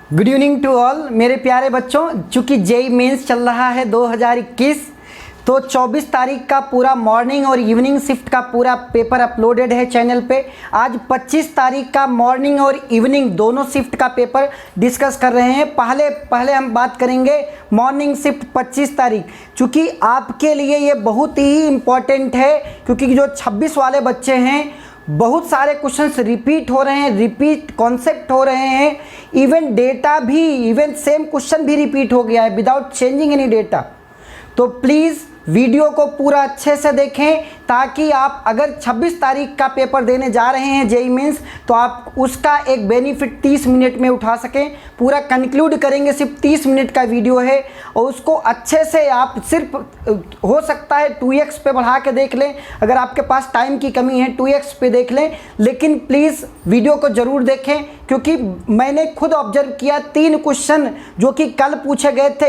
Good evening to all मेरे प्यारे बच्चों। चूँकि जेई मेंस चल रहा है 2021, तो 24 तारीख का पूरा मॉर्निंग और इवनिंग शिफ्ट का पूरा पेपर अपलोडेड है चैनल पे। आज 25 तारीख का मॉर्निंग और इवनिंग दोनों शिफ्ट का पेपर डिस्कस कर रहे हैं। पहले हम बात करेंगे मॉर्निंग शिफ्ट 25 तारीख, चूँकि आपके लिए ये बहुत ही इम्पॉर्टेंट है, क्योंकि जो 26 वाले बच्चे हैं बहुत सारे क्वेश्चंस रिपीट हो रहे हैं, रिपीट कॉन्सेप्ट हो रहे हैं, इवन डेटा भी, इवन सेम क्वेश्चन भी रिपीट हो गया है विदाउट चेंजिंग एनी डेटा। तो प्लीज़ वीडियो को पूरा अच्छे से देखें, ताकि आप अगर 26 तारीख का पेपर देने जा रहे हैं जेई मेंस, तो आप उसका एक बेनिफिट 30 मिनट में उठा सकें। पूरा कंक्लूड करेंगे, सिर्फ 30 मिनट का वीडियो है, और उसको अच्छे से आप सिर्फ हो सकता है 2x पे बढ़ा के देख लें, अगर आपके पास टाइम की कमी है 2x पे देख लें, लेकिन प्लीज़ वीडियो को ज़रूर देखें, क्योंकि मैंने खुद ऑब्जर्व किया 3 क्वेश्चन जो कि कल पूछे गए थे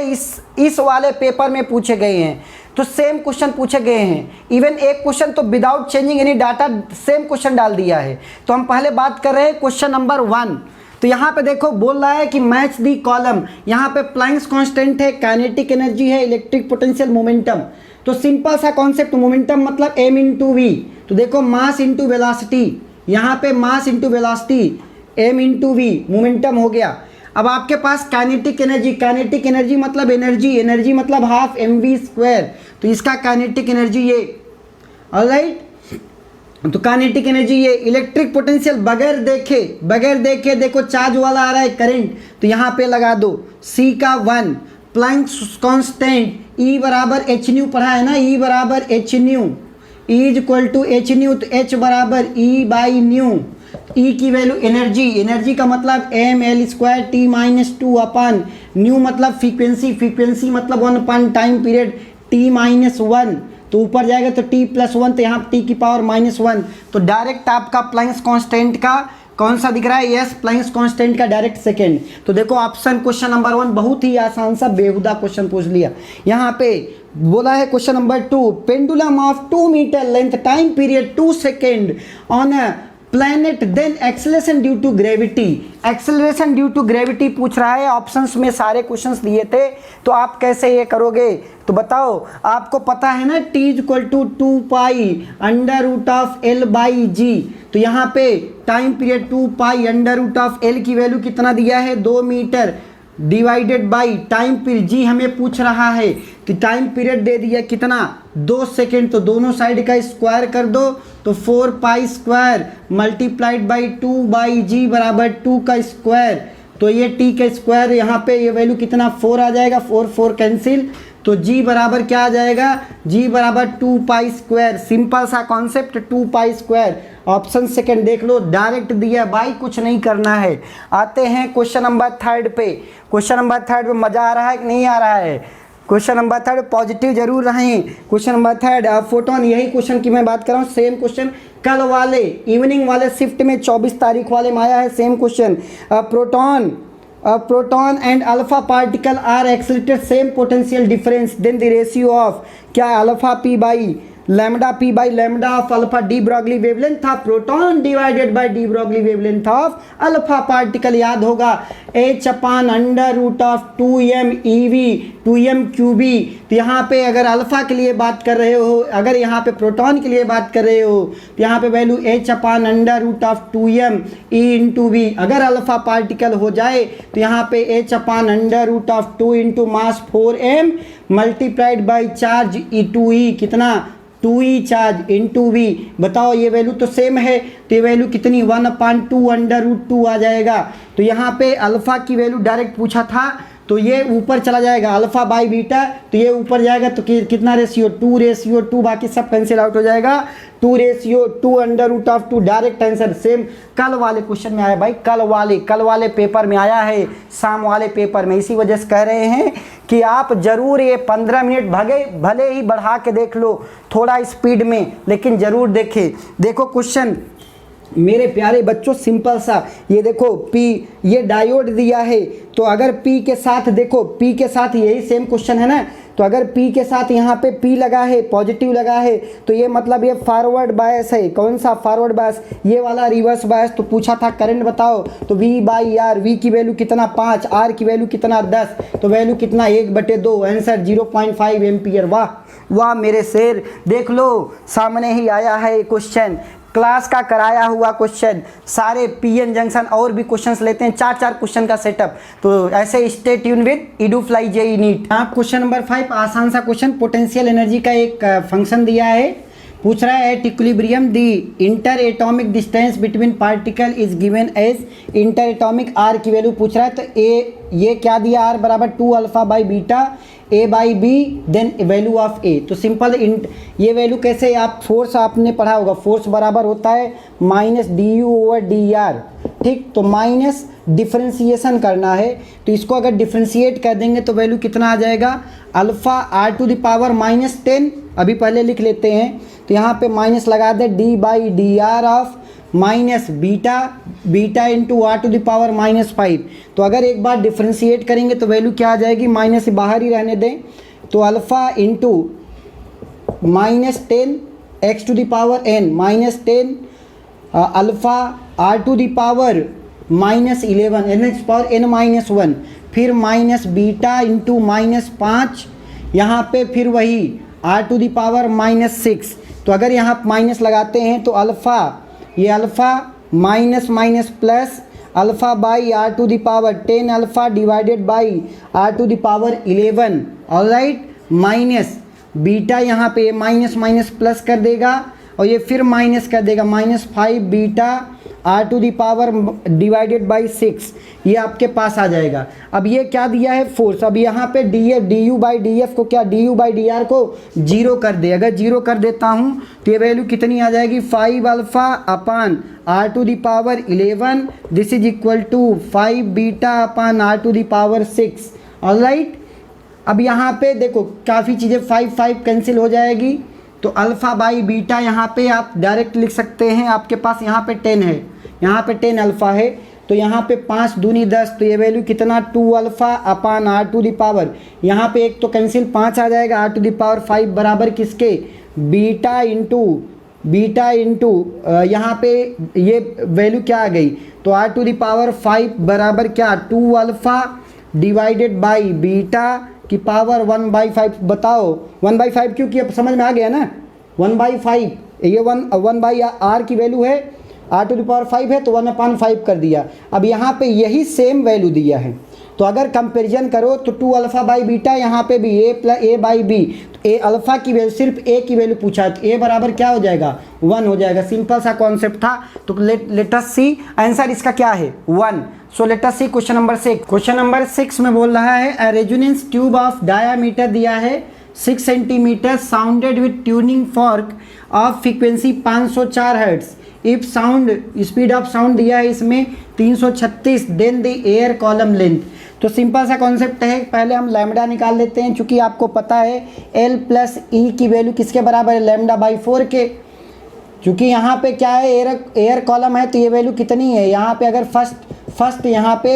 इस वाले पेपर में पूछे गए हैं, तो सेम क्वेश्चन पूछे गए हैं। इवन एक क्वेश्चन तो without changing any data same question डाल दिया है। तो हम पहले बात कर रहे हैं क्वेश्चन नंबर 1। तो यहाँ पे देखो बोल रहा है कि मैच दी कॉलम, यहाँ पे प्लैंक्स कांस्टेंट है, काइनेटिक एनर्जी है, इलेक्ट्रिक पोटेंशियल, मोमेंटम। तो सिंपल सा कॉन्सेप्ट, मोमेंटम मतलब m इंटू वी। तो देखो मास इंटू वेलोसिटी, यहाँ पे mass into velocity m into वी, मोमेंटम हो गया। अब आपके पास काइनेटिक एनर्जी मतलब एनर्जी मतलब हाफ mv², तो इसका काइनेटिक एनर्जी ये, ऑलराइट। तो काइनेटिक एनर्जी ये, इलेक्ट्रिक पोटेंशियल बगैर देखे देखो चार्ज वाला आ रहा है करंट, तो यहाँ पे लगा दो C का 1, प्लैंक्स कांस्टेंट E बराबर h न्यू पढ़ा है ना, E बराबर h nu, E is equal to h nu, तो h बराबर E बाई न्यू। E की वैल्यू एनर्जी का मतलब ml² t-2 अपन, न्यू मतलब फ्रीक्वेंसी मतलब 1 अपन टाइम पीरियड t-1, तो ऊपर जाएगा तो t+1, तो यहाँ t की पावर -1। तो डायरेक्ट आपका प्लैंक्स कांस्टेंट का कौन सा दिख रहा है? यस, प्लैंक्स कांस्टेंट का डायरेक्ट सेकंड। तो देखो ऑप्शन क्वेश्चन नंबर 1 बहुत ही आसान सा बेहुदा क्वेश्चन पूछ लिया। यहाँ पे बोला है question number 2, pendulum of 2 metre length, time period 2 second on a planet, then acceleration due to gravity. Acceleration due to gravity पूछ रहा है, ऑप्शंस में सारे क्वेश्चंस दिए थे, तो आप कैसे ये करोगे? तो बताओ, आपको पता है ना t is equal to 2π√L/g। तो यहाँ पे टाइम पीरियड 2π√L की वैल्यू कितना दिया है? 2 metre divided by time period, जी हमें पूछ रहा है, तो टाइम पीरियड दे दिया कितना? 2 सेकेंड, तो दोनों साइड का स्क्वायर कर दो, तो 4π² मल्टीप्लाइड बाई 2/g बराबर 2 का स्क्वायर, तो ये t का स्क्वायर, यहाँ पे ये वैल्यू कितना? 4 आ जाएगा, 4 कैंसिल, तो g बराबर क्या आ जाएगा? g बराबर 2π²। सिंपल सा कॉन्सेप्ट, 2π²। ऑप्शन सेकंड देख लो, डायरेक्ट दिया भाई, कुछ नहीं करना है। आते हैं क्वेश्चन नंबर 3 पे। क्वेश्चन नंबर 3 पे मज़ा आ रहा है कि नहीं आ रहा है? क्वेश्चन नंबर 3 पॉजिटिव जरूर रहें। क्वेश्चन नंबर 3 फोटोन, यही क्वेश्चन की मैं बात कर रहा हूँ, सेम क्वेश्चन कल वाले इवनिंग वाले शिफ्ट में 24 तारीख वाले में आया है, same question. Proton and alpha particle are accelerated same potential difference, then the ratio of, क्या alpha p by lambda p by lambda of alpha de Broglie wavelength था proton divided by de Broglie wavelength of alpha particle, याद होगा h/√2m ev 2m qb। तो यहाँ पे अगर alpha के लिए बात कर रहे हो, अगर यहाँ पे प्रोटॉन के लिए बात कर रहे हो, तो यहाँ पे value h/√2m e into v. अगर अल्फा पार्टिकल हो जाए तो यहाँ पे h/√2 into mass 4m multiplied by charge e2e, कितना? 2e charge into we. बताओ ये वैल्यू तो सेम है, तो ये वैल्यू कितनी? 1/2 आ जाएगा। तो यहाँ पे अल्फा की वैल्यू डायरेक्ट पूछा था, तो ये ऊपर चला जाएगा अल्फा बाई बीटा, तो ये ऊपर जाएगा, तो कितना रेशियो? 2/2, बाकी सब कैंसिल आउट हो जाएगा। 2/2 डायरेक्ट आंसर। सेम कल वाले क्वेश्चन में आया भाई, कल वाले पेपर में आया है, शाम वाले पेपर में। इसी वजह से कह रहे हैं कि आप जरूर ये 15 मिनट भले ही बढ़ा के देख लो थोड़ा स्पीड में, लेकिन जरूर देखें। देखो क्वेश्चन मेरे प्यारे बच्चों, सिंपल सा, ये देखो P, ये डायोड दिया है, तो अगर P के साथ देखो, P के साथ यही सेम क्वेश्चन है ना, तो अगर P के साथ यहाँ पे P लगा है, पॉजिटिव लगा है, तो ये मतलब ये फॉरवर्ड बायस है। कौन सा फॉरवर्ड बायस? ये वाला रिवर्स बायस। तो पूछा था करंट बताओ, तो V/R, V की वैल्यू कितना 5, R की वैल्यू कितना 10, तो वैल्यू कितना 1/2, आंसर 0.5 एम्पियर। वाह वाह मेरे शेर, देख लो सामने ही आया है क्वेश्चन, क्लास का कराया हुआ क्वेश्चन। सारे पीएन जंक्शन और भी क्वेश्चंस लेते हैं, 4 क्वेश्चन का सेटअप। तो ऐसे stay tune with EduFly JEE NEET. आप क्वेश्चन नंबर 5 आसान सा क्वेश्चन, पोटेंशियल एनर्जी का एक फंक्शन दिया है, पूछ रहा है at equilibrium the inter atomic distance between particle is given as inter atomic r की वैल्यू पूछ रहा है। तो ये क्या दिया, आर बराबर 2 alpha by beta A/B then value of A। तो सिंपल ये वैल्यू कैसे, आप फोर्स आपने पढ़ा होगा, फोर्स बराबर होता है -du/dr, ठीक। तो माइनस डिफ्रेंसिएशन करना है, तो इसको अगर डिफ्रेंशिएट कर देंगे तो वैल्यू कितना आ जाएगा, अल्फ़ा r⁻⁻10। अभी पहले लिख लेते हैं, तो यहाँ पे माइनस लगा दे d/dr of minus beta into r⁻⁻5। तो अगर एक बार डिफ्रेंशिएट करेंगे तो वैल्यू क्या आ जाएगी, माइनस से बाहर ही रहने दें, तो alpha into -10 x⁻n -10 alpha r⁻⁻11 n-1, फिर माइनस बीटा इंटू -5, यहाँ पे फिर वही r⁻⁻6। तो अगर यहाँ माइनस लगाते हैं तो अल्फ़ा, ये alpha minus minus plus alpha by r⁻10 alpha divided by r⁻11, alright, minus beta, यहाँ पे माइनस माइनस प्लस कर देगा और ये फिर माइनस कर देगा, -5 बीटा r⁻ डिवाइडेड बाई 6, ये आपके पास आ जाएगा। अब ये क्या दिया है, फोर्स। अब यहाँ पे du/df को क्या, du/dr को 0 कर दे। अगर 0 कर देता हूँ तो ये वैल्यू कितनी आ जाएगी, 5 alpha upon r⁻11 this is equal to 5 beta upon r⁻6, alright. अब यहाँ पे देखो काफ़ी चीज़ें 5 कैंसिल हो जाएगी, तो अल्फ़ा बाई बीटा यहाँ पे आप डायरेक्ट लिख सकते हैं। आपके पास यहाँ पे 10 है, यहाँ पे 10 अल्फ़ा है, तो यहाँ पे 5 दूनी 10, तो ये वैल्यू कितना 2 अल्फ़ा अपान r⁻, यहाँ पे एक तो कैंसिल 5 आ जाएगा, r⁻5 बराबर किसके, बीटा इंटू यहाँ पे ये वैल्यू क्या आ गई, तो r⁻5 बराबर क्या 2 अल्फ़ा डिवाइडेड बाई बीटा की पावर 1/5। बताओ 1/5 क्योंकि अब समझ में आ गया ना, 1/5 ये 1/r की वैल्यू है, r⁻5 है तो 1/5 कर दिया। अब यहाँ पे यही सेम वैल्यू दिया है, तो अगर कंपैरिजन करो तो 2 अल्फ़ा बाई बीटा, यहाँ पे भी a/b, तो a अल्फ़ा की वैल्यू, सिर्फ a की वैल्यू पूछा है, तो a बराबर क्या हो जाएगा, 1 हो जाएगा। सिंपल सा कॉन्सेप्ट था। तो लेट अस सी आंसर इसका क्या है, 1। सो let us see question number 6। Question number 6 में बोल रहा है रेजोनेंस ट्यूब ऑफ डायामीटर दिया है 6 centimetre sounded with tuning fork of frequency 504 hertz. If sound speed of sound दिया है इसमें 336, then the air column length. तो सिंपल सा कॉन्सेप्ट है, पहले हम लैम्डा निकाल लेते हैं, चूँकि आपको पता है L प्लस E की वैल्यू किसके बराबर है, λ/4 के। चूँकि यहाँ पे क्या है, एयर कॉलम है, तो ये वैल्यू कितनी है, यहाँ पे अगर फर्स्ट यहाँ पे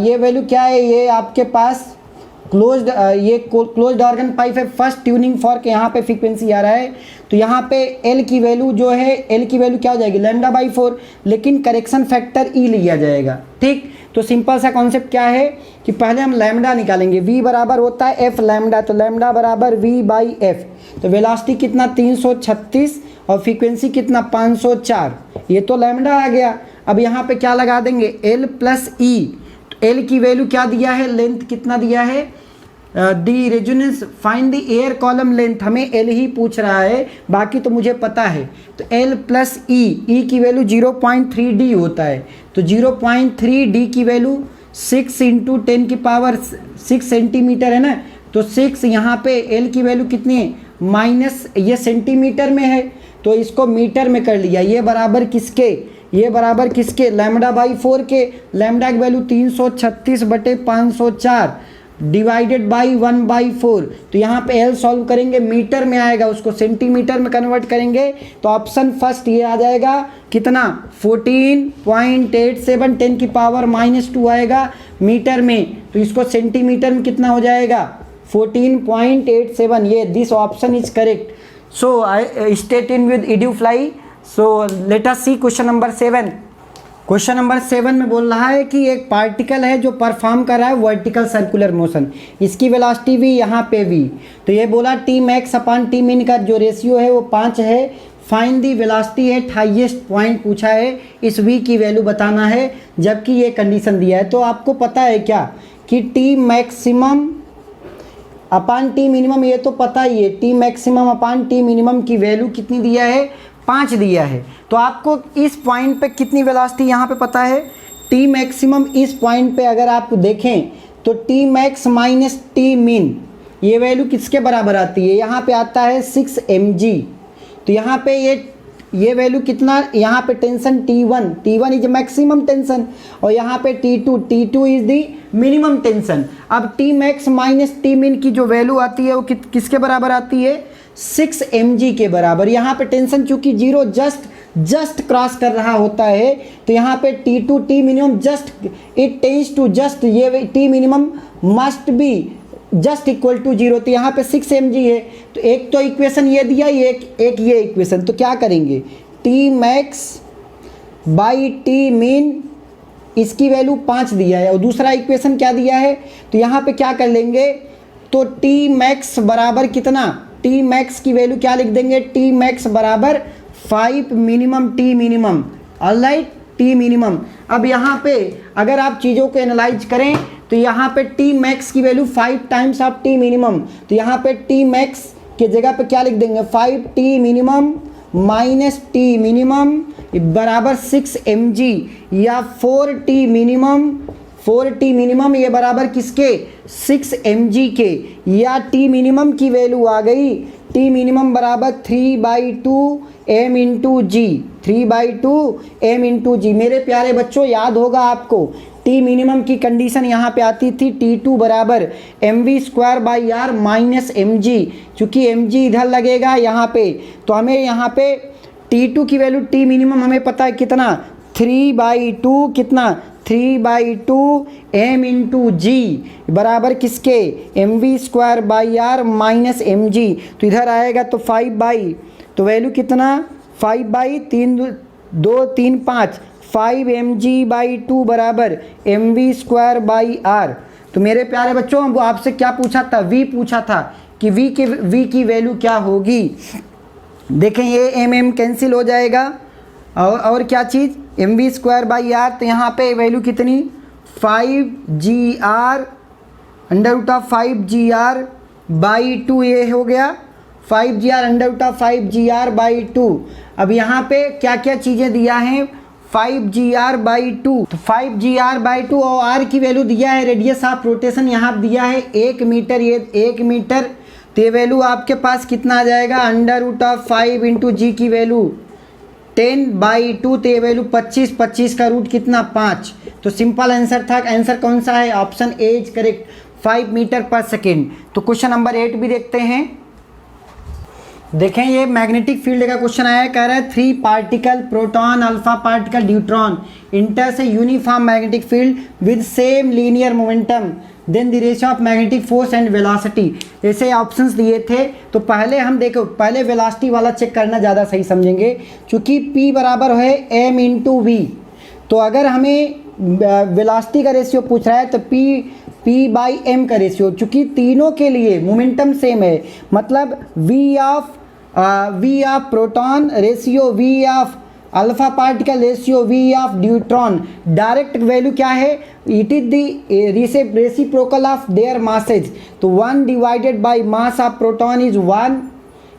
ये वैल्यू क्या है, ये आपके पास क्लोज्ड ऑर्गन पाइप है, फर्स्ट ट्यूनिंग फॉर्क, यहाँ पे फ्रीक्वेंसी आ रहा है, तो यहाँ पे L की वैल्यू जो है, L की वैल्यू क्या हो जाएगी, λ/4, लेकिन करेक्शन फैक्टर E लिया जाएगा, ठीक। तो सिंपल सा कॉन्सेप्ट क्या है कि पहले हम लैम्डा निकालेंगे, V बराबर होता है F लैम्डा, तो लैम्डा बराबर V/F। तो वेलोसिटी कितना 336 और फ्रीक्वेंसी कितना 504, ये तो लैम्डा आ गया। अब यहाँ पे क्या लगा देंगे, L प्लस E, तो L की वैल्यू क्या दिया है, लेंथ कितना दिया है, the resonance find the air column length, हमें L ही पूछ रहा है, बाकी तो मुझे पता है। तो L प्लस E की वैल्यू 0.3D होता है, तो 0.3D की वैल्यू 6 इंटू 10⁻6 सेंटीमीटर है ना, तो 6 यहाँ पे L की वैल्यू कितनी है, माइनस, ये सेंटीमीटर में है तो इसको मीटर में कर लिया, ये बराबर किसके, ये बराबर किसके, λ/4 के। लैम्डा की वैल्यू 336/504 डिवाइडेड बाई 1/4। तो यहाँ पे L सॉल्व करेंगे, मीटर में आएगा, उसको सेंटीमीटर में कन्वर्ट करेंगे, तो ऑप्शन फर्स्ट ये आ जाएगा कितना 14.87 10⁻⁻2 आएगा मीटर में, तो इसको सेंटीमीटर में कितना हो जाएगा 14.87, ये this option is correct. So I state in with इड्यूफ्लाई. So let us see question number 7. Question number 7 में बोल रहा है कि एक पार्टिकल है जो परफॉर्म कर रहा है वर्टिकल सर्कुलर मोशन, इसकी वेलोसिटी v, यहाँ पे v. तो ये बोला टी मैक्स अपॉन टी मिन का जो रेशियो है वो 5 है. फाइंड दी वेलोसिटी है, हाईएस्ट पॉइंट पूछा है, इस v की वैल्यू बताना है, जबकि ये कंडीशन दिया है. तो आपको पता है क्या कि T maximum upon T minimum, ये तो पता ही है. T maximum upon T minimum की वैल्यू कितनी दिया है, 5 दिया है. तो आपको इस पॉइंट पे कितनी वेलोसिटी यहाँ पे पता है, टी मैक्सिमम. इस पॉइंट पे अगर आप देखें तो टी मैक्स माइनस टी मिन, ये वैल्यू किसके बराबर आती है, यहाँ पे आता है 6 mg. तो यहाँ पे ये वैल्यू कितना, यहाँ पे tension T1 is maximum tension, और यहाँ पे T2 is the minimum tension. अब T max minus T min की जो वैल्यू आती है वो किसके बराबर आती है, 6 mg के बराबर. यहाँ पे टेंशन चूंकि जीरो जस्ट क्रॉस कर रहा होता है, तो यहाँ पे T2 T minimum just it tense to just, ये T minimum must be just equal to 0. तो यहाँ पे 6 mg है. तो एक तो इक्वेशन ये दिया, एक ये इक्वेशन. तो क्या करेंगे, टी मैक्स बाई टी मिन, इसकी वैल्यू 5 दिया है, और दूसरा इक्वेशन क्या दिया है, तो यहाँ पे क्या कर लेंगे, तो टी मैक्स बराबर कितना, टी मैक्स की वैल्यू क्या लिख देंगे, टी मैक्स बराबर 5 minimum T minimum. Alright, T minimum. अब यहाँ पे अगर आप चीज़ों को एनालाइज करें तो यहाँ पे टी मैक्स की value 5 times of T minimum. तो यहाँ पे टी मैक्स के जगह पे क्या लिख देंगे, 5 T minimum minus T minimum बराबर 6 mg, या 4 टी मिनिमम ये बराबर किसके, 6 mg के, या टी मिनिमम की वैल्यू आ गई, टी मिनिमम बराबर 3/2 m इंटू जी, 3/2 m इंटू जी. मेरे प्यारे बच्चों याद होगा आपको, टी मिनिमम की कंडीशन यहाँ पे आती थी T2 बराबर mv² माइनस mg. चूँकि mg इधर लगेगा यहाँ पे, तो हमें यहाँ पे T2 की वैल्यू टी मिनिमम हमें पता है कितना, 3/2 कितना, 3/2 m इंटू जी बराबर किसके, mv² माइनस mg. तो इधर आएगा तो 5 तो वैल्यू कितना, 5/3 2 3 5 5 mg/2 बराबर mv²/r. तो मेरे प्यारे बच्चों वो आपसे क्या पूछा था, v पूछा था कि v की वैल्यू क्या होगी. देखें ये mm कैंसिल हो जाएगा, और क्या चीज़, mv²/r. तो यहाँ पे वैल्यू कितनी, 5gr √5gr/2, ये हो गया 5gr √5gr/2. अब यहाँ पे क्या क्या चीज़ें दिया है, 5gr/2, तो 5gr/2, और r की वैल्यू दिया है रेडियस ऑफ रोटेशन, यहाँ दिया है 1 मीटर, ये 1 मीटर. तो ये वैल्यू आपके पास कितना आ जाएगा, √5 इंटू जी की वैल्यू 10/2, तो ये वैल्यू 25 का रूट कितना, 5. तो सिंपल आंसर था. आंसर कौन सा है, option A is correct, 5 metre पर सेकेंड. तो क्वेश्चन नंबर 8 भी देखते हैं. देखें ये मैग्नेटिक फील्ड का क्वेश्चन आया है, कह रहा है 3 particle proton alpha particle deuteron enter से uniform magnetic field with same linear momentum, then the ratio of magnetic force and velocity. ऐसे ऑप्शंस दिए थे. तो पहले हम देखो, पहले वेलोसिटी वाला चेक करना ज़्यादा सही समझेंगे, क्योंकि P बराबर है m इंटू वी. तो अगर हमें वेलोसिटी का रेशियो पूछ रहा है तो P/m का रेशियो, चूँकि तीनों के लिए मोमेंटम सेम है, मतलब V of proton ratio V of alpha particle ratio V of neutron, direct value क्या है, it is the reciprocal of their masses. तो 1 divided by mass of proton is 1,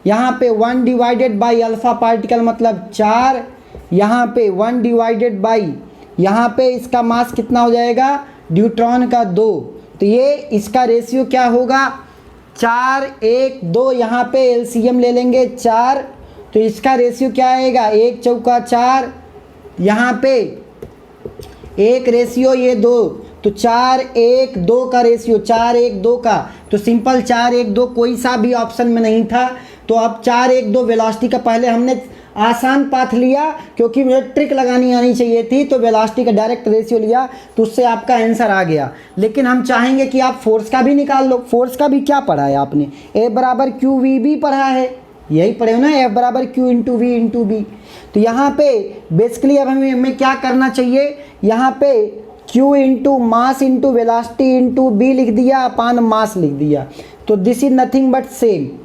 यहाँ पे 1 डिवाइडेड बाई अल्फा पार्टिकल मतलब 4, यहाँ पे 1 divided by, यहाँ पे इसका मास कितना हो जाएगा, न्यूट्रॉन का 2. तो ये इसका रेशियो क्या होगा, 4 1 2, यहाँ पे एलसीएम ले लेंगे 4, तो इसका रेशियो क्या आएगा, 1 चौका 4, यहाँ पे 1 रेशियो ये 2, तो 4 1 2 का रेशियो, 4 1 2 का. तो सिंपल 4 1 2 कोई सा भी ऑप्शन में नहीं था. तो अब 4 1 2 वेलोसिटी का पहले हमने आसान पाथ लिया क्योंकि मुझे ट्रिक लगानी आनी चाहिए थी, तो वेलोसिटी का डायरेक्ट रेशियो लिया, तो उससे आपका आंसर आ गया। लेकिन हम चाहेंगे कि आप फोर्स का भी निकाल लो। फोर्स का भी क्या पढ़ा है आपने, F बराबर क्यू वी भी पढ़ा है, यही पढ़े हो ना, F बराबर q into v into b. तो यहाँ पे बेसिकली अब हमें क्या करना चाहिए, यहाँ पे Q into mass into velocity into b लिख दिया अपान मास लिख दिया, तो this is nothing but same.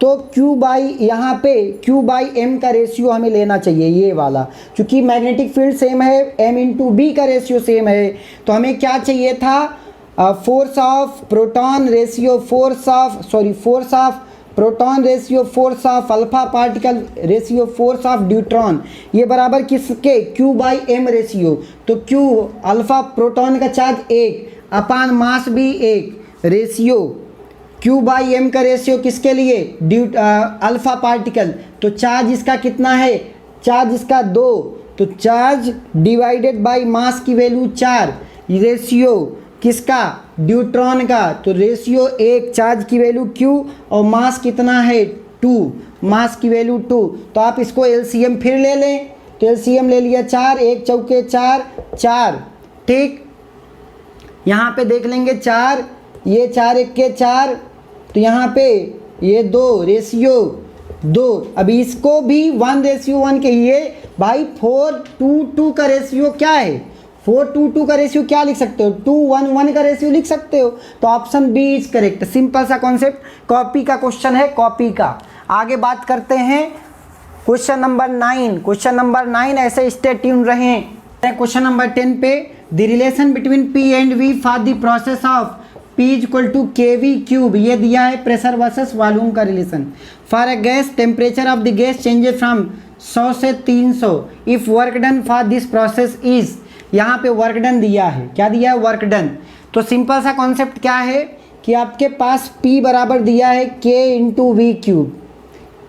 तो Q बाई यहाँ पे Q बाई M का रेशियो हमें लेना चाहिए, ये वाला, क्योंकि मैग्नेटिक फील्ड सेम है, M इंटू बी का रेशियो सेम है। तो हमें क्या चाहिए था, force of proton ratio, force of proton ratio, force of alpha particle ratio, force of deuteron, ये बराबर किसके, Q बाई M रेशियो। तो Q अल्फा प्रोटॉन का चार्ज 1 अपान मास भी 1 रेशियो Q बाई M का रेशियो किसके लिए, अल्फा पार्टिकल। तो चार्ज इसका कितना है, चार्ज इसका 2, तो चार्ज डिवाइडेड बाई मास की वैल्यू 4, रेशियो किसका, ड्यूट्रॉन का, तो रेशियो 1, चार्ज की वैल्यू Q और मास कितना है 2, मास की वैल्यू 2। तो आप इसको LCM फिर ले लें, तो LCM ले लिया 4, 1 चौके 4, 4, ठीक। यहाँ पे देख लेंगे 4, ये 4 1 के 4, तो यहाँ पे ये 2 रेशियो 2। अभी इसको भी 1:1 के, ये भाई 4:2 का रेशियो क्या है, 4:2 का रेशियो क्या लिख सकते हो, 2:1 का रेशियो लिख सकते हो। तो option B is correct. Simple सा कॉन्सेप्ट, कॉपी का क्वेश्चन है, कॉपी का। आगे बात करते हैं क्वेश्चन नंबर 9। क्वेश्चन नंबर 9 ऐसे स्टे ट्यून रहें। क्वेश्चन नंबर 10 पे, the relation between P and V for the process of P equal to KV cube, ये दिया है प्रेशर वर्सेस वॉल्यूम का relation. For a gas temperature of the gas changes from 100 से 300 if work done for this process is, यहाँ पे work done दिया है, क्या दिया है, वर्क डन। तो सिंपल सा कॉन्सेप्ट क्या है कि आपके पास P बराबर दिया है K into v cube,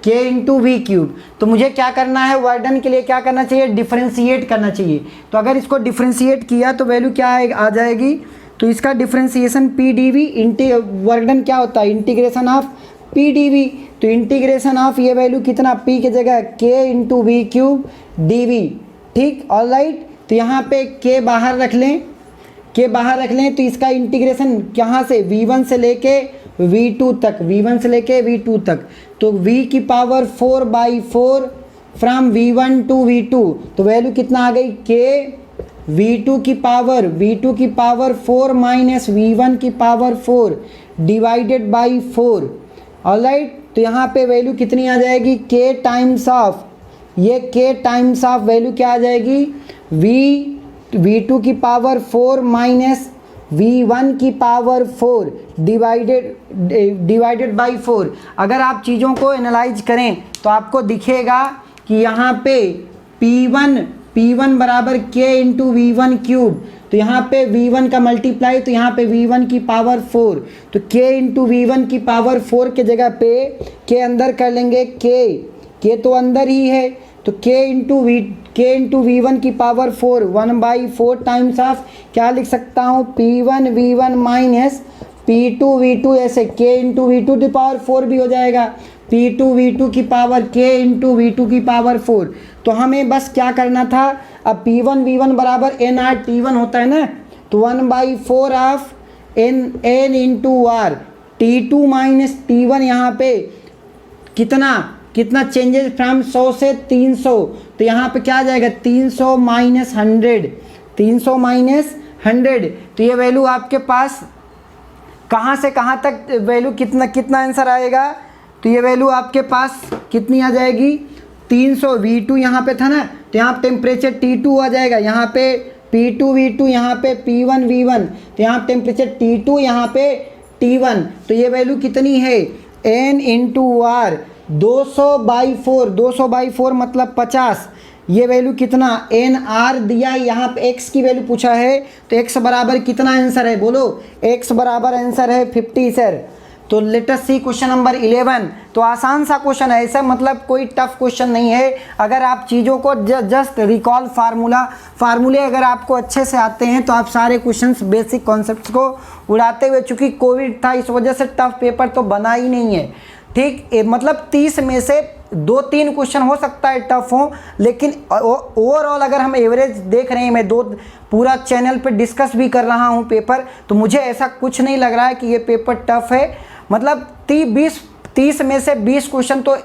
K into v cube. तो मुझे क्या करना है, वर्क डन के लिए क्या करना चाहिए, डिफ्रेंशिएट करना चाहिए। तो अगर इसको डिफ्रेंशिएट किया तो वैल्यू क्या आ जाएगी, तो इसका differentiation P dV, work done क्या होता है, इंटीग्रेशन ऑफ P dV। तो इंटीग्रेशन ऑफ ये वैल्यू कितना, P की जगह K into v cube dV, ठीक, ऑलराइट। तो यहाँ पे K बाहर रख लें, K बाहर रख लें, तो इसका इंटीग्रेशन कहाँ से, V1 से लेके V2 तक, V1 से लेके V2 तक, तो V की power 4/4 from V1 to V2, तो वैल्यू कितना आ गई, K V2 की पावर 4 माइनस V1 की पावर 4 डिवाइडेड बाई 4, ऑलराइट। तो यहाँ पे वैल्यू कितनी आ जाएगी, K टाइम्स ऑफ, ये K टाइम्स ऑफ वैल्यू क्या आ जाएगी, V2 की पावर 4 माइनस V1 की पावर 4 डिवाइडेड बाई 4। अगर आप चीज़ों को एनालाइज करें तो आपको दिखेगा कि यहाँ पे P1 बराबर K इंटू V1 क्यूब, तो यहाँ पे V1 का मल्टीप्लाई, तो यहाँ पे V1 की पावर 4, तो K इंटू V1 की पावर 4 के जगह पे K अंदर कर लेंगे, K तो अंदर ही है, तो K इंटू V1 की पावर 4 1/4 टाइम्स ऑफ क्या लिख सकता हूँ, P1 V1 minus P2 V2, ऐसे K इंटू V2 की पावर 4 भी हो जाएगा, P2 V2 की पावर K इंटू V2 की पावर 4। तो हमें बस क्या करना था, अब P1 V1 बराबर NR T1 होता है ना, तो 1/4 of N into R, T2 minus T1, यहाँ पे कितना चेंजेस फ्रॉम 100 से 300, तो यहाँ पे क्या आ जाएगा, 300 माइनस 100, 300 माइनस 100। तो ये वैल्यू आपके पास कहाँ से कहाँ तक वैल्यू कितना आंसर आएगा, तो ये वैल्यू आपके पास कितनी आ जाएगी, 300। V2 यहाँ पे था ना, तो यहाँ टेम्परेचर T2 आ जाएगा, यहाँ पे P2 V2, यहाँ पे P1 V1, तो यहाँ टेम्परेचर T2, यहाँ पे T1। तो ये वैल्यू कितनी है, N इंटू R, 200/4 मतलब 50। ये वैल्यू कितना, NR दिया है, यहाँ पे X की वैल्यू पूछा है, तो X बराबर कितना आंसर है, बोलो, X बराबर आंसर है 50 सर। तो late us see question number 11। तो आसान सा क्वेश्चन है, ऐसा मतलब कोई टफ क्वेश्चन नहीं है। अगर आप चीज़ों को जस्ट रिकॉल फार्मूले अगर आपको अच्छे से आते हैं तो आप सारे क्वेश्चंस बेसिक कॉन्सेप्ट्स को उड़ाते हुए, चूँकि कोविड था इस वजह से टफ पेपर तो बना ही नहीं है। ठीक, मतलब 30 में से 2-3 क्वेश्चन हो सकता है टफ हो, लेकिन ओवरऑल अगर हम एवरेज देख रहे हैं, मैं पूरा चैनल पे डिस्कस भी कर रहा हूँ पेपर, तो मुझे ऐसा कुछ नहीं लग रहा है कि ये पेपर टफ है। मतलब 30 में से 20 क्वेश्चन तो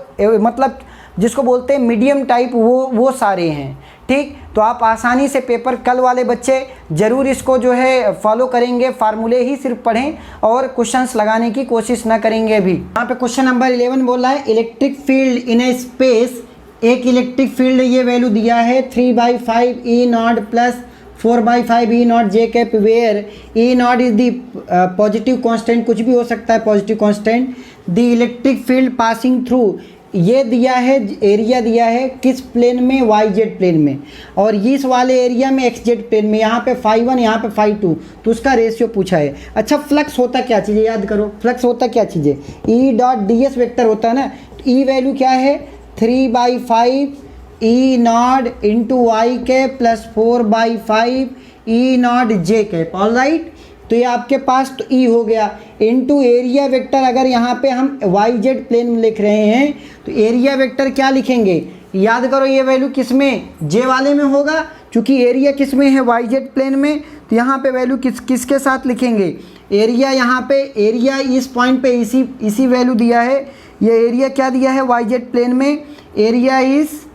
मतलब जिसको बोलते हैं मीडियम टाइप वो सारे हैं। ठीक, तो आप आसानी से पेपर, कल वाले बच्चे ज़रूर इसको जो है फॉलो करेंगे, फार्मूले ही सिर्फ पढ़ें और क्वेश्चंस लगाने की कोशिश ना करेंगे। अभी यहाँ पे क्वेश्चन नंबर 11 बोल रहा है electric field in a space, एक इलेक्ट्रिक फील्ड ये वैल्यू दिया है 3/5 E not plus 4/5 E not j cap, where E not is the positive constant, कुछ भी हो सकता है positive constant, the electric field passing through, ये दिया है एरिया दिया है किस प्लेन में, YZ प्लेन में, और इस वाले एरिया में XZ प्लेन में, यहाँ पे φ1 यहाँ पे φ2, तो उसका रेशियो पूछा है। अच्छा, फ्लक्स होता क्या चीज़ है, याद करो फ्लक्स होता क्या चीज़ है, E डॉट ds वेक्टर होता है ना। तो E वैल्यू क्या है 3/5 E not into y cap plus 4/5 E not j cap. All right, तो ये आपके पास तो E हो गया इनटू एरिया वेक्टर। अगर यहाँ पे हम YZ प्लेन में लिख रहे हैं तो एरिया वेक्टर क्या लिखेंगे, याद करो ये वैल्यू किस में, J वाले में होगा, क्योंकि एरिया किस में है, YZ प्लेन में, तो यहाँ पे वैल्यू किसके साथ लिखेंगे, एरिया, यहाँ पे एरिया इस पॉइंट पे इसी वैल्यू दिया है, ये एरिया क्या दिया है YZ प्लेन में, एरिया इस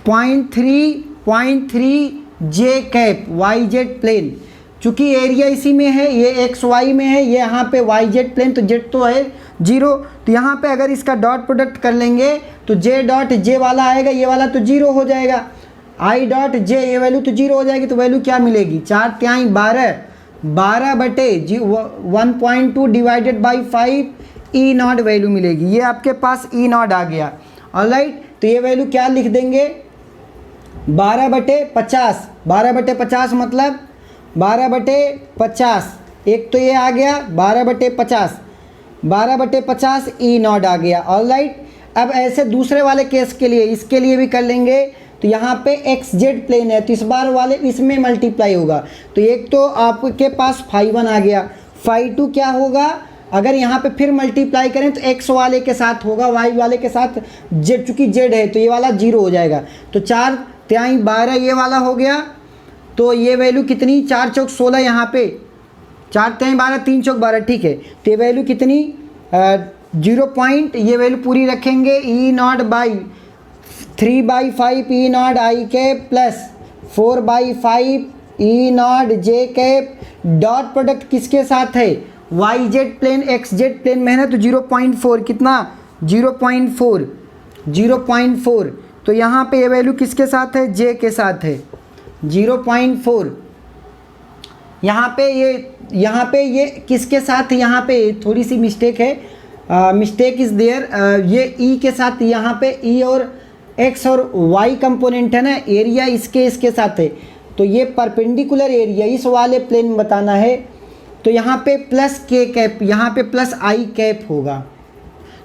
0.3 J कैप YZ प्लेन, चूँकि एरिया इसी में है, ये XY में है, ये यहाँ पे YZ प्लेन, तो Z तो है 0, तो यहाँ पे अगर इसका डॉट प्रोडक्ट कर लेंगे तो J डॉट J वाला आएगा, ये वाला तो 0 हो जाएगा, I डॉट J ये वैल्यू तो 0 हो जाएगी, तो वैल्यू क्या मिलेगी 4×3=12/1.2 divided by 5 E not value मिलेगी, ये आपके पास E नॉट आ गया। ऑलराइट, तो ये वैल्यू क्या लिख देंगे 12/50, 12/50 मतलब 12/50, एक तो ये आ गया 12/50, 12/50 E नॉट आ गया। ऑलराइट, अब ऐसे दूसरे वाले केस के लिए, इसके लिए भी कर लेंगे, तो यहाँ पे XZ प्लेन है, तो इस बार वाले इसमें मल्टीप्लाई होगा, तो एक तो आपके पास φ1 आ गया, φ2 क्या होगा, अगर यहाँ पे फिर मल्टीप्लाई करें तो X वाले के साथ होगा, Y वाले के साथ Z, चूँकि Z है तो ये वाला 0 हो जाएगा, तो 4×3=12 ये वाला हो गया, तो ये वैल्यू कितनी 4×4 16, यहाँ पे 4×3=12, 3×4=12, ठीक है, तो ये वैल्यू कितनी 0 पॉइंट, ये वैल्यू पूरी रखेंगे E not by 3/5 E not I cap plus 4/5 E not j cap, dot product किसके साथ है, YZ प्लेन XZ प्लेन में है ना, तो 0.4, कितना 0.4, तो यहाँ पे ये वैल्यू किसके साथ है, J के साथ है 0.4, यहाँ पे ये किसके साथ, यहाँ पे थोड़ी सी मिस्टेक है, मिस्टेक इज़ देयर, ये E के साथ, यहाँ पे E और X और Y कंपोनेंट है ना, एरिया इसके साथ है, तो ये परपेंडिकुलर एरिया इस वाले प्लेन में बताना है, तो यहाँ पे प्लस K कैप, यहाँ पे प्लस I कैप होगा,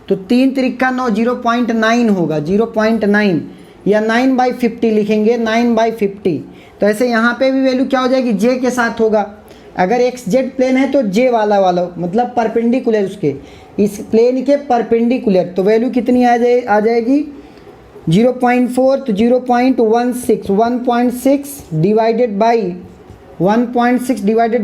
तो 3×3=9, 0.9 होगा, 0.9 या 9/50 लिखेंगे, 9/50, तो ऐसे यहाँ पे भी वैल्यू क्या हो जाएगी, J के साथ होगा, अगर XZ प्लेन है तो J वाला मतलब परपेंडिकुलर, उसके इस प्लेन के परपेंडिकुलर, तो वैल्यू कितनी आ जाएगी 0.4, तो 0.16, 1.6 डिवाइडेड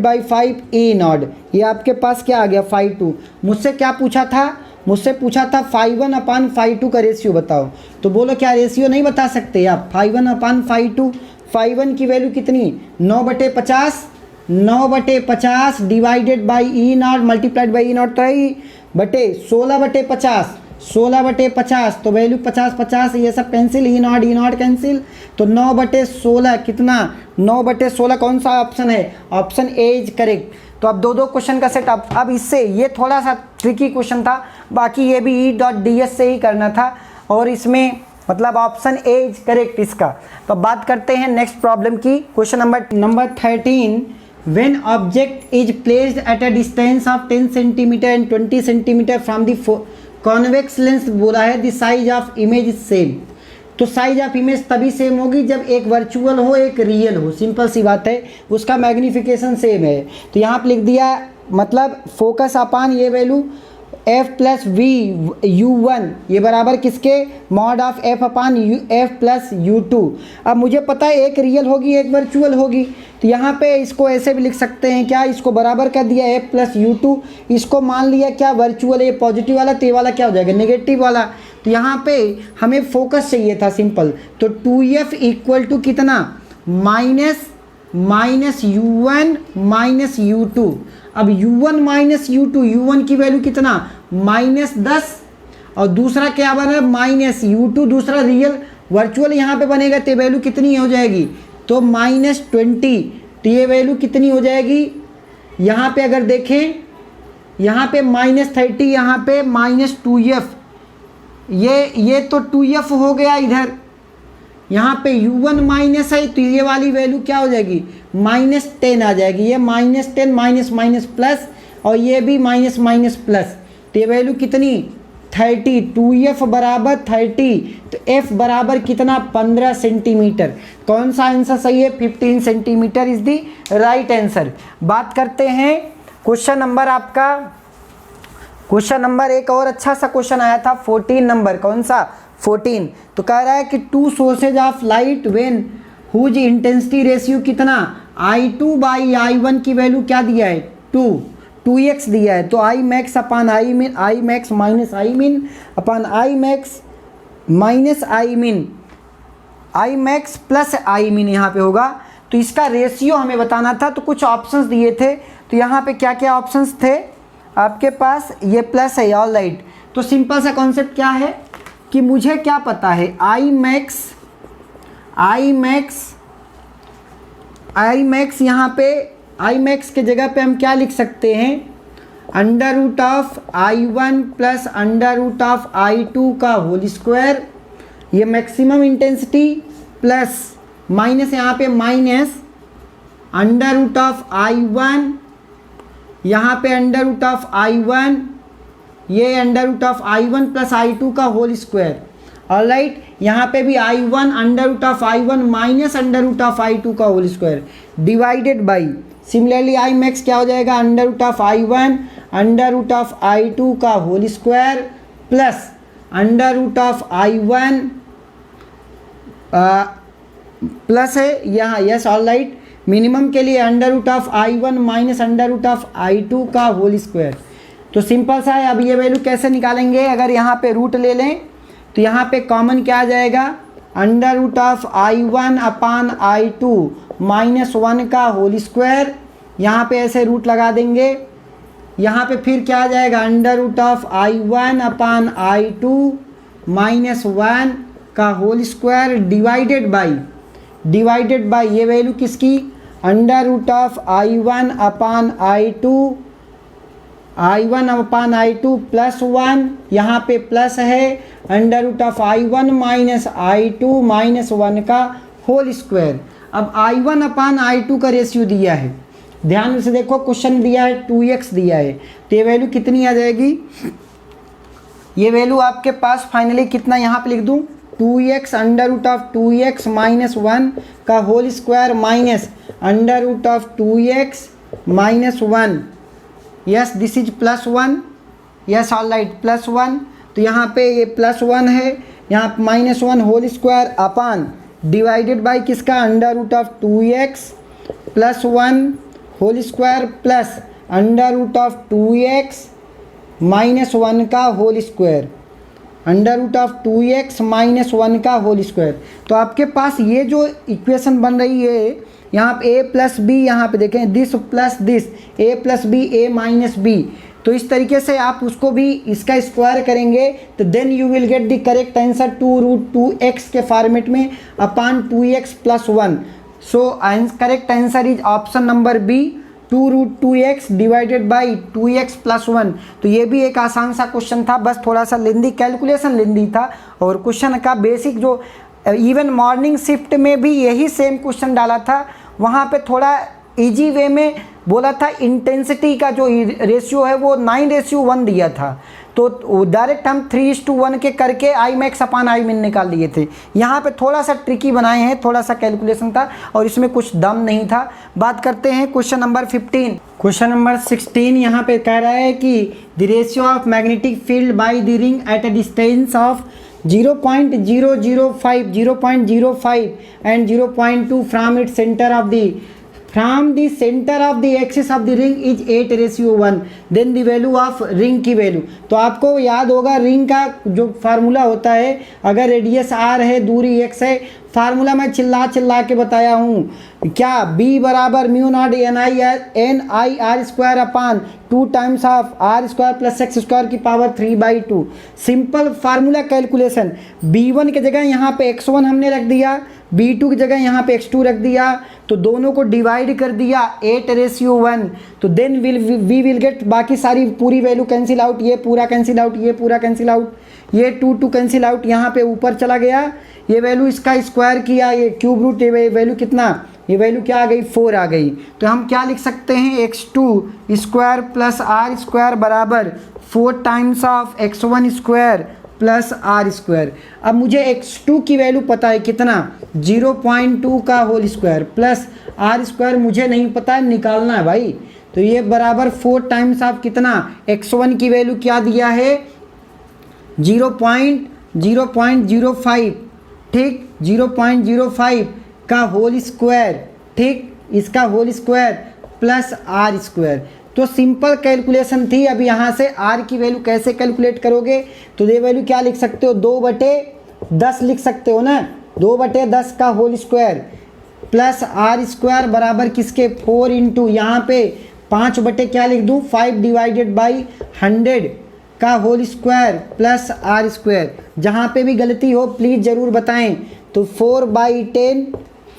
बाई 5 E नॉट, ये आपके पास क्या आ गया φ2। मुझसे क्या पूछा था, मुझसे पूछा था φ1/φ2 का रेशियो बताओ, तो बोलो क्या रेशियो नहीं बता सकते आप, φ1/φ2, φ1 की वैल्यू कितनी 9/50 divided by E not multiplied by E not, तो है बटे 16/50, तो वैल्यू 50 ये सब कैंसिल, E नॉट कैंसिल, तो 9/16 कितना 9/16 कौन सा ऑप्शन है, ऑप्शन ए इज करेक्ट। तो अब दो क्वेश्चन का सेट, अब इससे ये थोड़ा सा ट्रिकी क्वेश्चन था, बाकी ये भी E.ds से ही करना था, और इसमें मतलब ऑप्शन ए इज करेक्ट इसका। तो बात करते हैं नेक्स्ट प्रॉब्लम की, question number 13, when object is placed at a distance of 10 cm and 20 cm from the convex lens, बोला है the size of image is same, तो साइज ऑफ इमेज तभी सेम होगी जब एक वर्चुअल हो एक रियल हो, सिंपल सी बात है, उसका मैग्नीफिकेशन सेम है, तो यहाँ पे लिख दिया, मतलब फोकस अपान ये value F plus we u1 ये बराबर किसके, mod of F upon F plus u2। अब मुझे पता है एक रियल होगी एक वर्चुअल होगी, तो यहाँ पे इसको ऐसे भी लिख सकते हैं क्या, इसको बराबर कर दिया एफ प्लस u2, इसको मान लिया क्या वर्चुअल, ये पॉजिटिव वाला, तो ये वाला क्या हो जाएगा नेगेटिव वाला। तो यहाँ पे हमें फोकस चाहिए था सिंपल, तो 2f इक्वल टू कितना, माइनस u1 माइनस u2। अब u1 माइनस u2, u1 की वैल्यू कितना -10 और दूसरा क्या बना माइनस u2, दूसरा रियल वर्चुअल यहाँ पे बनेगा तो वैल्यू कितनी हो जाएगी, तो -20। तो ये वैल्यू कितनी हो जाएगी, यहाँ पे अगर देखें यहाँ पे -30, यहाँ पे -2f, ये तो 2f हो गया इधर, यहाँ पे u1 माइनस है तो ये वाली वैल्यू क्या हो जाएगी -10 आ जाएगी, ये -10 माइनस माइनस प्लस और ये भी माइनस माइनस प्लस, तो ये वैल्यू कितनी 30, 2f बराबर 30, तो f बराबर कितना 15 सेंटीमीटर। कौन सा आंसर सही है, 15 centimetre is the right answer. बात करते हैं क्वेश्चन नंबर आपका, क्वेश्चन नंबर एक और अच्छा सा क्वेश्चन आया था 14 नंबर, कौन सा 14। तो कह रहा है कि 2 sources of light when whose intensity ratio कितना, I2 बाई I1 की वैल्यू क्या दिया है 2x दिया है, तो I मैक्स अपान आई मिन, आई मैक्स माइनस आई मिन अपान आई मैक्स माइनस आई मिन, आई मैक्स प्लस आई मिन यहाँ पे होगा। तो इसका रेशियो हमें बताना था, तो कुछ ऑप्शंस दिए थे, तो यहाँ पे क्या क्या ऑप्शंस थे आपके पास, ये प्लस है ऑल राइट। तो सिंपल सा कॉन्सेप्ट क्या है कि मुझे क्या पता है आई मैक्स यहाँ पे आई मैक्स के जगह पे हम क्या लिख सकते हैं, under root of I1 plus under root of I2 का होल स्क्वायर, ये मैक्सिमम इंटेंसिटी प्लस माइनस यहाँ पे minus under root of I1, यहाँ पे अंडर रूट ऑफ I1, ये under root of I1 plus I2 का होल स्क्वायर, ऑलराइट। यहाँ पे भी I1 under root of I1 minus under root of I2 का whole square divided by, similarly I max क्या हो जाएगा under root of I1 under root of I2 का whole square plus under root of I1 plus है यहाँ, yes alright, minimum के लिए under root of I1 minus under root of I2 का whole square. तो सिंपल सा है। अब ये वैल्यू कैसे निकालेंगे, अगर यहाँ पे रूट ले लें तो यहाँ पे कॉमन क्या आ जाएगा, under root of I1 upon I2 minus 1 का होल स्क्वायर, यहाँ पे ऐसे रूट लगा देंगे, यहाँ पे फिर क्या आ जाएगा under root of I1 upon I2 minus 1 का होल स्क्वायर डिवाइडेड बाई ये वैल्यू किसकी, under root of I1 upon I2 plus 1, यहाँ पे प्लस है under root of I1 minus I2 minus 1 का होल स्क्वायर। अब I1 अपान I2 का ratio दिया है, ध्यान से देखो क्वेश्चन दिया है 2x दिया है, तो ये वैल्यू कितनी आ जाएगी, ये वैल्यू आपके पास फाइनली कितना यहाँ पे लिख दूँ 2x under root of 2x minus 1 का whole square minus under root of 2x minus 1, yes this is plus 1, yes all right plus 1। तो यहाँ पे ये प्लस 1 है, यहाँ minus 1 whole square upon divided by किसका under root of 2x plus 1 whole square plus under root of 2x minus 1 का whole square, under root of 2x minus 1 का whole square. तो आपके पास ये जो इक्वेशन बन रही है यहाँ पे a प्लस बी, यहाँ पे देखें this plus this, a plus b a minus b, तो इस तरीके से आप उसको भी इसका स्क्वायर करेंगे तो then you will get the correct answer 2√2x के फॉर्मेट में upon 2x plus 1। So correct answer is option number b 2√2x divided by 2x plus 1। तो ये भी एक आसान सा क्वेश्चन था, बस थोड़ा सा लेंदी कैलकुलेशन लेंदी था, और क्वेश्चन का बेसिक जो इवन मॉर्निंग शिफ्ट में भी यही सेम क्वेश्चन डाला था, वहाँ पे थोड़ा इजी वे में बोला था, इंटेंसिटी का जो रेशियो है वो 9:1 दिया था, तो डायरेक्ट हम 3:1 के करके आई मैक्स अपान आई मिन निकाल लिए थे। यहाँ पे थोड़ा सा ट्रिकी बनाए हैं, थोड़ा सा कैलकुलेशन था और इसमें कुछ दम नहीं था। बात करते हैं क्वेश्चन नंबर 15। क्वेश्चन नंबर 16 यहाँ पे कह रहा है कि the ratio of magnetic field by the ring at a distance of 0.005 and 0.2 from the center of the axis of the ring is 8:1, then the value of ring की value. तो आपको याद होगा रिंग का जो फार्मूला होता है, अगर रेडियस r है, दूरी x है, फार्मूला मैं चिल्ला के बताया हूँ क्या, b बराबर μ0 n i r square upon 2 times of r square plus x square की power 3/2। Simple formula calculation, b1 की जगह यहाँ पे x1 हमने रख दिया, b2 की जगह यहाँ पे x2 रख दिया, तो दोनों को डिवाइड कर दिया 8:1, तो देन वी विल गेट बाकी सारी पूरी वैल्यू कैंसिल आउट, ये पूरा कैंसिल आउट, ये पूरा कैंसिल आउट, ये 2 कैंसिल आउट, यहाँ पे ऊपर चला गया, ये वैल्यू इसका स्क्वायर किया, ये क्यूब रूट, ये वैल्यू कितना, ये वैल्यू क्या आ गई 4 आ गई। तो हम क्या लिख सकते हैं, x2 square plus r square बराबर 4 times of x1 square plus r square. अब मुझे x2 की वैल्यू पता है कितना, 0.2 का whole square plus r square मुझे नहीं पता है, निकालना है भाई। तो ये बराबर 4 टाइम्स ऑफ कितना, x1 की वैल्यू क्या दिया है 0.05, ठीक, 0.05 का होल स्क्वायर, ठीक, इसका whole square plus r square. तो सिंपल कैलकुलेशन थी। अब यहाँ से r की वैल्यू कैसे कैलकुलेट करोगे, तो ये वैल्यू क्या लिख सकते हो, 2/10 लिख सकते हो ना, 2/10 का whole square plus r square बराबर किसके 4 इंटू यहाँ पे 5 क्या लिख दूँ 5/100 का whole square plus r square. जहाँ पे भी गलती हो प्लीज़ ज़रूर बताएं। तो 4/10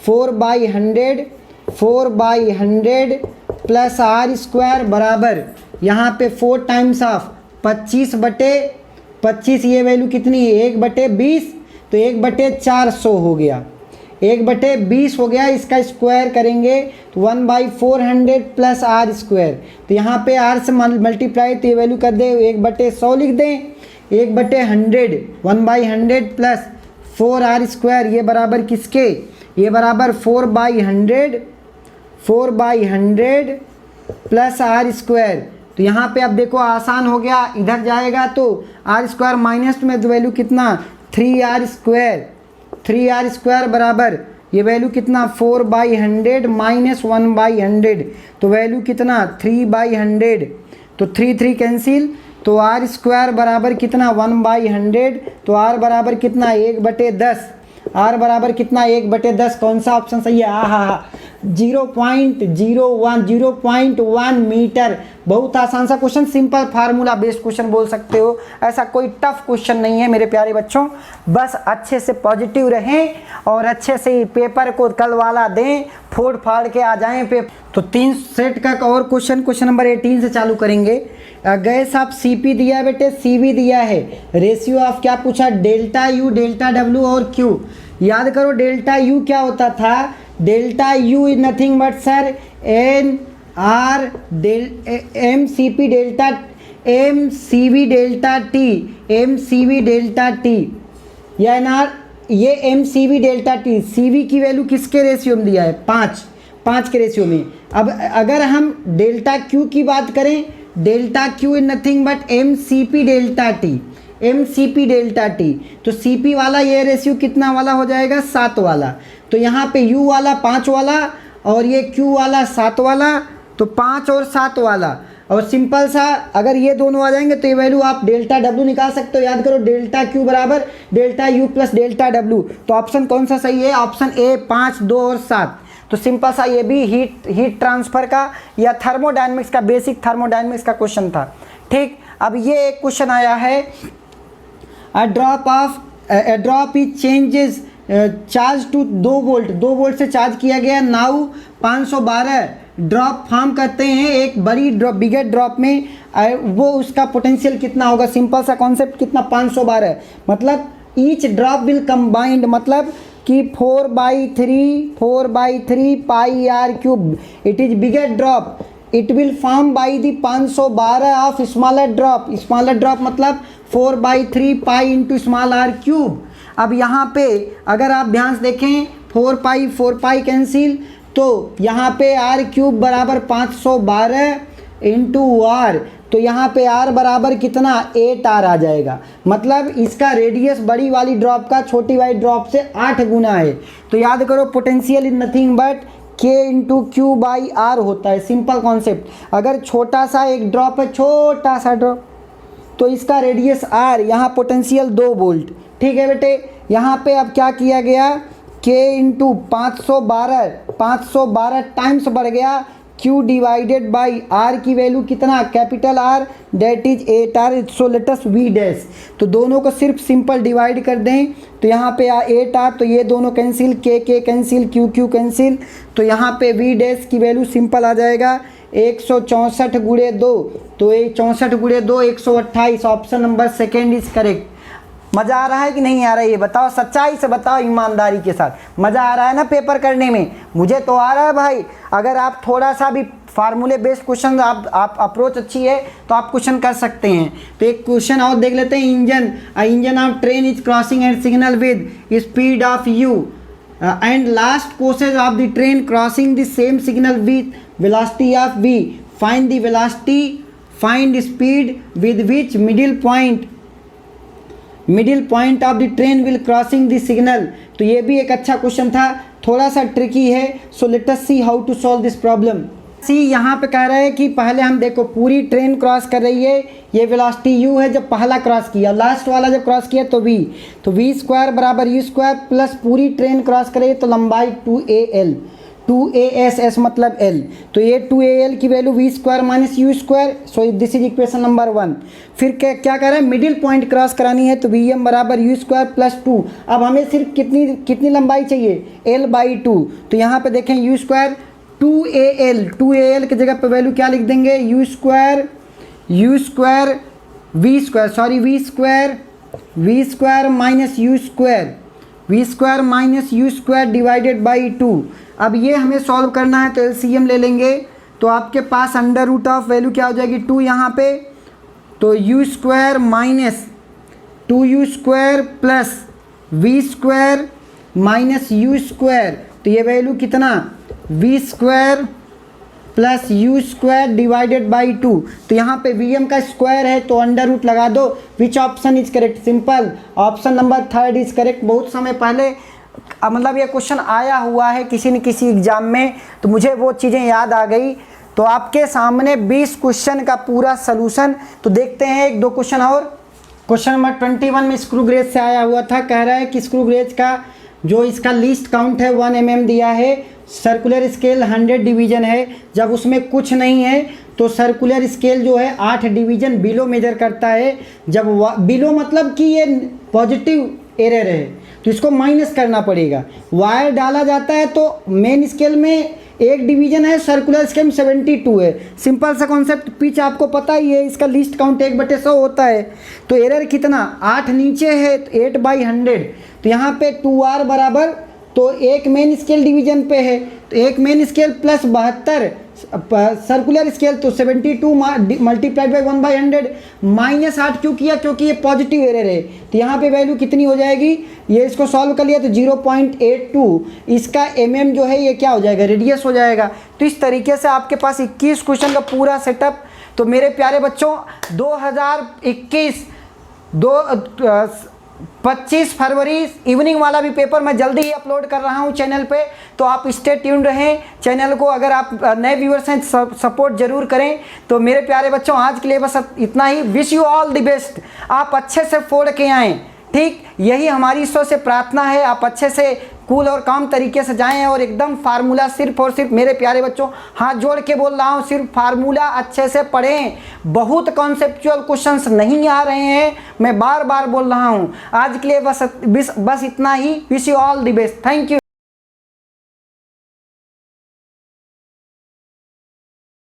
4/100 प्लस r स्क्वायर बराबर यहाँ पे 4 टाइम्स ऑफ 25/25, ये वैल्यू कितनी है 1/20, तो 1/400 हो गया, 1/20 हो गया। इसका स्क्वायर करेंगे तो 1/400 प्लस r स्क्वायर, तो यहाँ पे r से मल्टीप्लाई, तो ये वैल्यू कर दे 1/100 लिख दें, 1/100 1/100 प्लस 4r स्क्वायर, ये बराबर किसके, ये बराबर 4/100 प्लस r स्क्वायर। तो यहाँ पे अब देखो आसान हो गया, इधर जाएगा तो r स्क्वायर माइनस में, तो वैल्यू कितना 3r स्क्वायर बराबर ये वैल्यू कितना 4/100 माइनस 1/100, तो वैल्यू कितना 3/100, तो 3 कैंसिल, तो r स्क्वायर बराबर कितना 1/100, तो r बराबर कितना 1/10, r बराबर कितना 1/10, कौन सा ऑप्शन सही है, हाँ 0.1 मीटर। बहुत आसान सा question, simple formula based question बोल सकते हो, ऐसा कोई टफ क्वेश्चन नहीं है मेरे प्यारे बच्चों। बस अच्छे से पॉजिटिव रहें और अच्छे से पेपर को कल वाला दें, फोड़ फाड़ के आ जाएं पेपर। तो 3 सेट का और क्वेश्चन नंबर 18 से चालू करेंगे। गैस आप CP दिया है बेटे, CV दिया है, रेशियो ऑफ क्या पूछा, डेल्टा U, डेल्टा W और Q। याद करो डेल्टा U क्या होता था, delta U is nothing but sir NR MCV delta T, या NR ये MCV डेल्टा T। CV की वैल्यू किसके रेशियो में दिया है 5 के रेशियो में। अब अगर हम डेल्टा Q की बात करें, delta Q is nothing but MCP delta T, तो CP वाला ये रेशियो कितना वाला हो जाएगा 7 वाला, तो यहाँ पे U वाला 5 वाला और ये Q वाला 7 वाला, तो 5 और 7 वाला। और सिंपल सा अगर ये दोनों आ जाएंगे तो ये वैल्यू आप डेल्टा W निकाल सकते हो। याद करो डेल्टा Q बराबर delta U plus delta W, तो ऑप्शन कौन सा सही है, ऑप्शन A 5, 2 और 7। तो सिंपल सा ये भी हीट ट्रांसफ़र का या थर्मोडायनेमिक्स का, बेसिक थर्मोडायनेमिक्स का क्वेश्चन था। ठीक, अब ये एक क्वेश्चन आया है, a drop is changes charge to 2 volt से चार्ज किया गया, नाउ 512 ड्रॉप फॉर्म करते हैं एक बिगर ड्रॉप में, वो उसका पोटेंशियल कितना होगा। सिंपल सा कॉन्सेप्ट, कितना 512, मतलब ईच ड्रॉप विल कंबाइंड, मतलब कि 4/3 pi r cube, it is bigger drop, it will form by the 512 of smaller drop. Smaller drop मतलब 4/3 pi into small r cube. अब यहाँ पे अगर आप ध्यान से देखें 4 पाई कैंसिल, तो यहाँ पे आर क्यूब बराबर 512 इंटू आर, तो यहाँ पे आर बराबर कितना 8R आ जाएगा। मतलब इसका रेडियस बड़ी वाली ड्रॉप का छोटी वाली ड्रॉप से 8 गुना है। तो याद करो potential is nothing but K into q by r होता है। Simple concept. अगर छोटा सा एक ड्रॉप है, छोटा सा ड्रॉप, तो इसका रेडियस R, यहाँ पोटेंशियल 2 वोल्ट। ठीक है बेटे, यहाँ पे अब क्या किया गया, K इंटू 512 टाइम्स बढ़ गया Q डिवाइडेड बाई R की वैल्यू कितना, capital R, that is 8R। So let us V dash, तो दोनों को सिर्फ सिंपल डिवाइड कर दें, तो यहाँ पे 8R, तो ये दोनों cancel, K cancel, Q cancel, तो यहाँ पे V डैश की वैल्यू सिंपल आ जाएगा 164 गुणे 2, तो ये 64 गुणे 2 128। Option number second is correct. मज़ा आ रहा है कि नहीं आ रहा है, ये बताओ, सच्चाई से बताओ, ईमानदारी के साथ। मज़ा आ रहा है ना पेपर करने में? मुझे तो आ रहा है भाई। अगर आप थोड़ा सा भी फार्मूले बेस्ड क्वेश्चन आप अप्रोच अच्छी है तो आप क्वेश्चन कर सकते हैं। तो एक क्वेश्चन और देख लेते हैं। Engine of train is crossing at signal with speed of u and last coaches of the train crossing the same signal with velocity of v, find the velocity, find speed with which middle point of the train will crossing the signal. तो ये भी एक अच्छा question था, थोड़ा सा tricky है। So let us see how to solve this problem. See यहाँ पे कह रहा है कि पहले हम देखो पूरी ट्रेन क्रॉस कर रही है, ये वेलोसिटी u है जब पहला क्रॉस किया, लास्ट वाला जब क्रॉस किया तो v, तो v स्क्वायर बराबर u स्क्वायर प्लस पूरी ट्रेन क्रॉस करे तो लंबाई 2al, 2as मतलब l, तो ये 2al की value v square minus u square. So this is equation number 1। फिर क्या कर रहा है, मिडिल पॉइंट क्रॉस करानी है, तो vm बराबर u स्क्वायर प्लस 2। अब हमें सिर्फ कितनी लंबाई चाहिए, l/2, तो यहाँ पे देखें u स्क्वायर 2al की जगह पे वैल्यू क्या लिख देंगे, v square minus u square divided by 2। अब ये हमें सॉल्व करना है तो एलसीएम ले लेंगे, तो आपके पास अंडर रूट ऑफ वैल्यू क्या हो जाएगी 2 यहाँ पे, तो u square minus 2u square plus v square minus u square, तो ये वैल्यू कितना v square plus u square divided by 2। तो यहाँ पे vm का स्क्वायर है तो अंडर रूट लगा दो। Which option is correct, simple option number 3 is correct. बहुत समय पहले मतलब ये क्वेश्चन आया हुआ है किसी न किसी एग्जाम में, तो मुझे वो चीज़ें याद आ गई। तो आपके सामने 20 क्वेश्चन का पूरा सलूशन। तो देखते हैं एक दो क्वेश्चन और। क्वेश्चन नंबर 21 में स्क्रू गेज से आया हुआ था। कह रहा है कि स्क्रू गेज का जो इसका लीस्ट काउंट है 1 mm दिया है, सर्कुलर स्केल 100 डिवीजन है, जब उसमें कुछ नहीं है तो सर्कुलर स्केल जो है 8 डिवीजन बिलो मेजर करता है। जब बिलो मतलब कि ये पॉजिटिव एरर है तो इसको माइनस करना पड़ेगा। वायर डाला जाता है तो मेन स्केल में 1 डिवीजन है, सर्कुलर स्केल में 72 है। सिंपल सा कॉन्सेप्ट। पिच आपको पता ही है, इसका लीस्ट काउंट 1/100 होता है। तो एरर कितना, 8 नीचे है तो 8/100, तो यहाँ पे 2r बराबर, तो एक मेन स्केल डिवीजन पे है तो एक main scale plus 72 circular scale, तो 72 मल्टीप्लाइड बाई 1/100। -8 क्यों किया, क्योंकि ये पॉजिटिव एरर है। तो यहाँ पे वैल्यू कितनी हो जाएगी, ये इसको सॉल्व कर लिया तो 0.82। इसका mm जो है ये क्या हो जाएगा, रेडियस हो जाएगा। तो इस तरीके से आपके पास 21 क्वेश्चन का पूरा सेटअप। तो मेरे प्यारे बच्चों 25 फरवरी इवनिंग वाला भी पेपर मैं जल्दी ही अपलोड कर रहा हूं चैनल पे, तो आप स्टे ट्यून्ड रहें चैनल को। अगर आप नए व्यूअर्स हैं सपोर्ट जरूर करें। तो मेरे प्यारे बच्चों आज के लिए बस इतना ही। Wish you all the best. आप अच्छे से फोड़ के आएँ, ठीक, यही हमारी ईश्वर से प्रार्थना है। आप अच्छे से कूल और काम तरीके से जाएं और एकदम फार्मूला सिर्फ और सिर्फ, मेरे प्यारे बच्चों हाथ जोड़ के बोल रहा हूं, सिर्फ फार्मूला अच्छे से पढ़ें। बहुत कॉन्सेप्चुअल क्वेश्चंस नहीं आ रहे हैं, मैं बार बार बोल रहा हूं। आज के लिए बस इतना ही। Wish you all the best. Thank you.